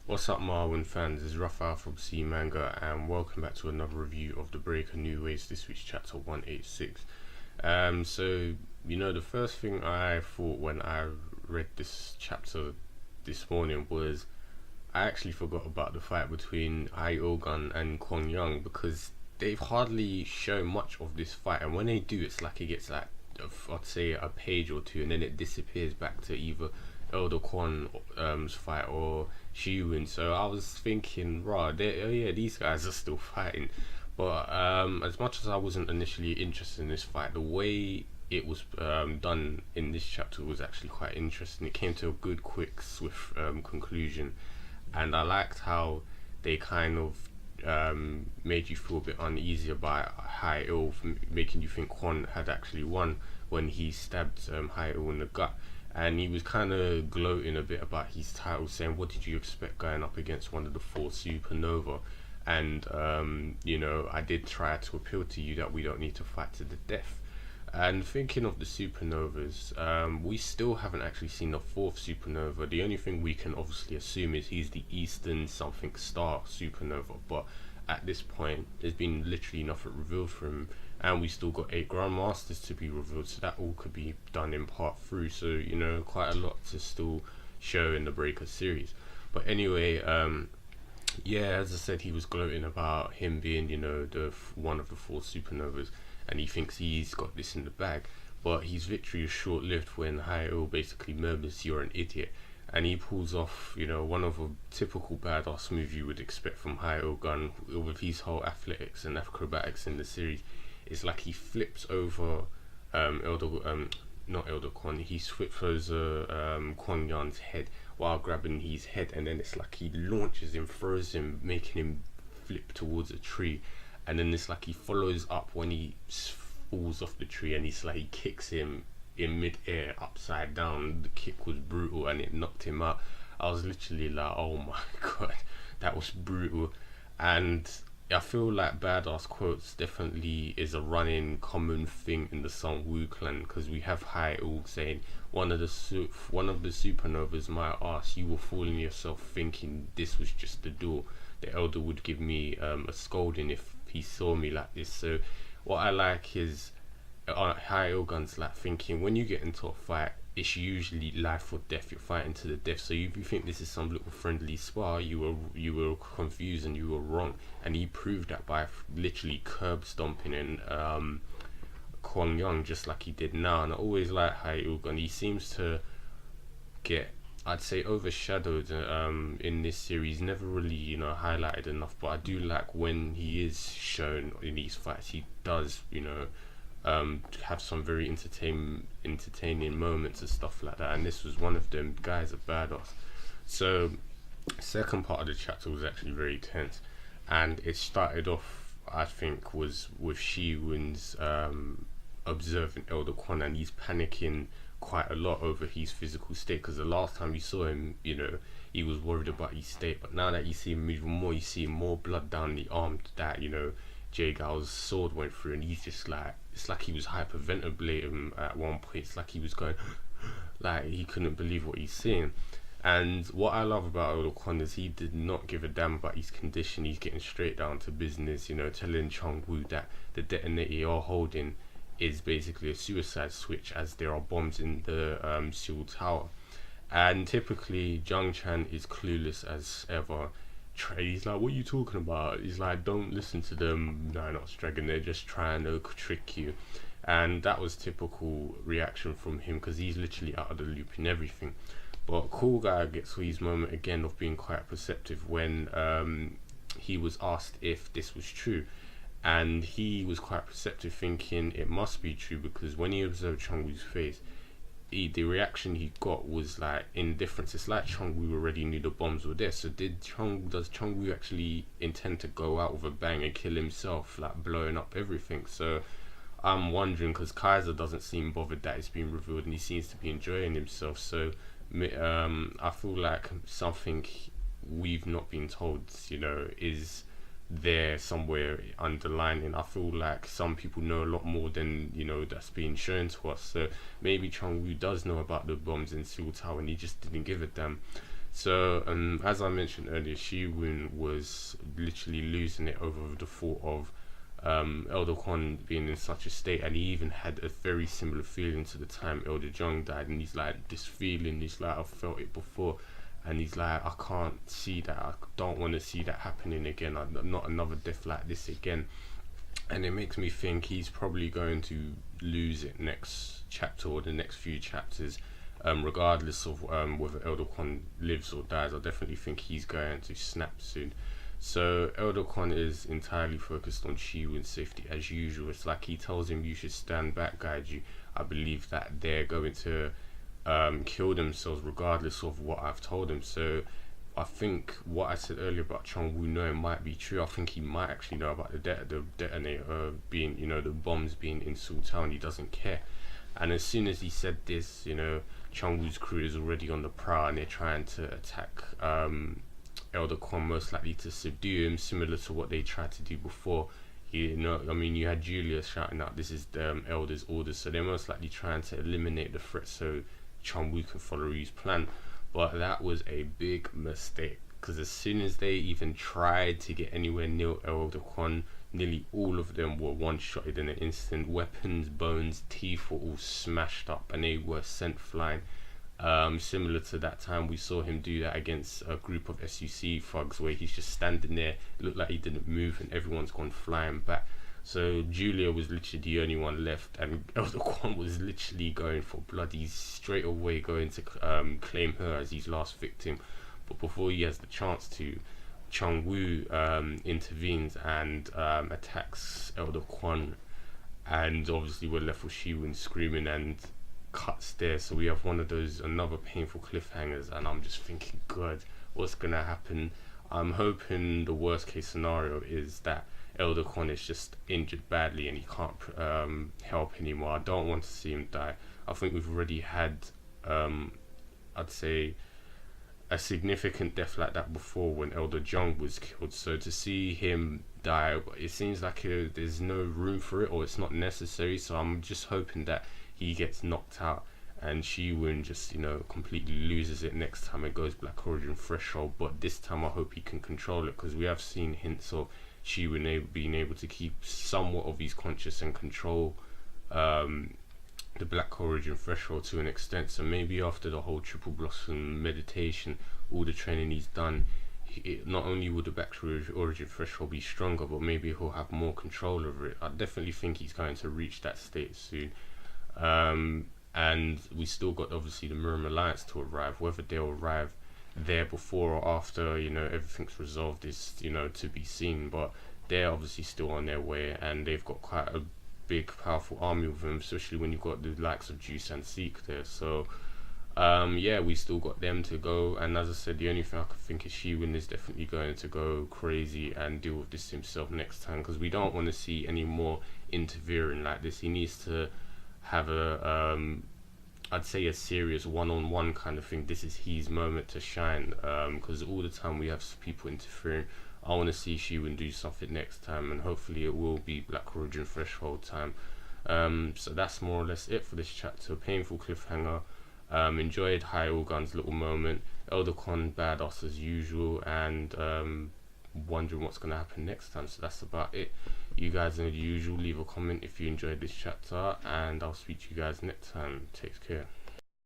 What's up, Marwen fans? It's Raphael from C Manga, and welcome back to another review of the Breaker New Ways. This week's chapter 186. The first thing I thought when I read this chapter this morning was I actually forgot about the fight between Shi-Ho and Kwon-Young, because they've hardly shown much of this fight, and when they do, it's like it gets like I'd say a page or two, and then it disappears back to either Elder Kwon's fight or Shi-Woon. So I was thinking, these guys are still fighting. But as much as I wasn't initially interested in this fight, the way it was done in this chapter was actually quite interesting. It came to a good, quick, swift conclusion, and I liked how they kind of made you feel a bit uneasy about Hi-Il, making you think Kwon had actually won when he stabbed Hi-Il in the gut. And he was kind of gloating a bit about his title, saying, what did you expect going up against one of the four supernova? And I did try to appeal to you that we don't need to fight to the death. And thinking of the supernovas, we still haven't actually seen the fourth supernova. The only thing we can obviously assume is he's the Eastern something star supernova, but at this point there's been literally nothing revealed for him, and we still got 8 Grandmasters to be revealed, so that all could be done in part 3. So quite a lot to still show in the Breaker series. But anyway, as I said, he was gloating about him being the one of the 4 supernovas, and he thinks he's got this in the bag. But his victory is short-lived when Hi-Il basically murmurs, "You're an idiot," and he pulls off one of a typical badass move you would expect from Hi-Il with his whole athletics and acrobatics in the series. It's like he flips over not Elder Kwon, he flips over Kwon-Young's head while grabbing his head, and then it's like he launches him, throws him, making him flip towards a tree, and then it's like he follows up when he falls off the tree, and he's like he kicks him in mid-air upside down. The kick was brutal and it knocked him out. I was literally like, oh my god, that was brutal. And I feel like badass quotes definitely is a running common thing in the Sun-Woo clan, because we have Hi-Il saying one of the supernovas might ask, "You were fooling yourself thinking this was just the door. The elder would give me a scolding if he saw me like this." So what I like is Hi-Il's like thinking, when you get into a fight, it's usually life or death. You're fighting to the death. So if you think this is some little friendly spar, you were confused and you were wrong. And he proved that by literally curb stomping in Kwon-Young just like he did now. And I always like Hi-Il, and he seems to get, I'd say, overshadowed in this series. Never really highlighted enough, but I do like when he is shown in these fights. He does have some very entertaining moments and stuff like that, and this was one of them. Guys are badass. So second part of the chapter was actually very tense, and it started off, I think, was with Shi-Woon's observing Elder Kwon, and he's panicking quite a lot over his physical state, because the last time you saw him, he was worried about his state, but now that you see him even more, you see more blood down the arm that Jae-gal's sword went through, and he's just like, it's like he was hyperventilating at one point. It's like he was going like he couldn't believe what he's seeing. And what I love about Elder Kwon is he did not give a damn about his condition. He's getting straight down to business, telling Chun-Woo that the detonator you're holding is basically a suicide switch, as there are bombs in the Seoul Tower. And typically Jung-chan is clueless as ever. He's like, "What are you talking about?" He's like, "Don't listen to them, no, not Dragon, they're just trying to trick you." And that was typical reaction from him, because he's literally out of the loop in everything. But Cool Guy gets his moment again of being quite perceptive when he was asked if this was true, and he was quite perceptive, thinking it must be true, because when he observed Chung-Woo's face, the reaction he got was like indifference. It's like Chun-Woo already knew the bombs were there. So does Chun-Woo actually intend to go out with a bang and kill himself, like blowing up everything? So I'm wondering, because Kaiser doesn't seem bothered that it's been revealed, and he seems to be enjoying himself. So I feel like something we've not been told is there somewhere underlining. I feel like some people know a lot more than that's being shown to us. So maybe Chun-Woo does know about the bombs in Seoul Tower, and he just didn't give a damn. So, as I mentioned earlier, Shi-Woon was literally losing it over the thought of Elder Kwon being in such a state, and he even had a very similar feeling to the time Elder Jung died, and he's like, this feeling, he's like, I've felt it before, and he's like, I can't see that, I don't want to see that happening again, not another death like this again. And it makes me think he's probably going to lose it next chapter or the next few chapters, regardless of whether Elder Kwon lives or dies. I definitely think he's going to snap soon. So Elder Kwon is entirely focused on Shi-Woon's safety as usual. It's like he tells him, you should stand back, Gaiju. I believe that they're going to kill themselves regardless of what I've told them. So I think what I said earlier about Chun-Woo knowing might be true. I think he might actually know about the detonator being, the bombs being in So-Chun. He doesn't care. And as soon as he said this, Chun-Woo's crew is already on the prowl and they're trying to attack Elder Kwon, most likely to subdue him, similar to what they tried to do before. You had Julia shouting out, this is the Elder's orders, so they're most likely trying to eliminate the threat so Chun-Woo can follow Ryu's plan. But that was a big mistake, because as soon as they even tried to get anywhere near Elder Kwon, nearly all of them were one-shotted in an instant. Weapons, bones, teeth were all smashed up and they were sent flying. Similar to that time we saw him do that against a group of SUC thugs, where he's just standing there, looked like he didn't move, and everyone's gone flying back. So Julia was literally the only one left, and Elder Kwon was literally going for blood. He's straight away going to claim her as his last victim. But before he has the chance to, Chun-Woo intervenes and attacks Elder Kwon, and obviously we're left with Shi-Woon screaming and cuts there. So we have another painful cliffhangers, and I'm just thinking, God, what's gonna happen? I'm hoping the worst case scenario is that Elder Kwon is just injured badly and he can't help anymore. I don't want to see him die. I think we've already had I'd say a significant death like that before when Elder Jung was killed. So to see him die, it seems like there's no room for it, or it's not necessary. So I'm just hoping that he gets knocked out and Shi-Woon just completely loses it next time it goes Black Origin threshold. But this time I hope he can control it, because we have seen hints of Shi-Woon being able to keep somewhat of his conscious and control the Black Origin threshold to an extent. So maybe after the whole Triple Blossom meditation, all the training he's done, not only will the Black Origin threshold be stronger, but maybe he'll have more control over it. I definitely think he's going to reach that state soon. And we still got obviously the Miram Alliance to arrive. Whether they'll arrive there before or after everything's resolved is to be seen, but they're obviously still on their way, and they've got quite a big powerful army with them, especially when you've got the likes of Ju San-sik there. So we still got them to go, and as I said, the only thing I could think is Shi-Woon is definitely going to go crazy and deal with this himself next time, because we don't want to see any more interfering like this. He needs to have I'd say a serious one-on-one kind of thing. This is his moment to shine, because all the time we have people interfering. I want to see Shi-Woon do something next time, and hopefully it will be Black Origin threshold time. So that's more or less it for this chapter. Painful cliffhanger. Enjoyed High Organ's little moment. Elder Kwon badass as usual, and wondering what's going to happen next time. So that's about it. You guys, as usual, leave a comment if you enjoyed this chapter, and I'll speak to you guys next time. Take care.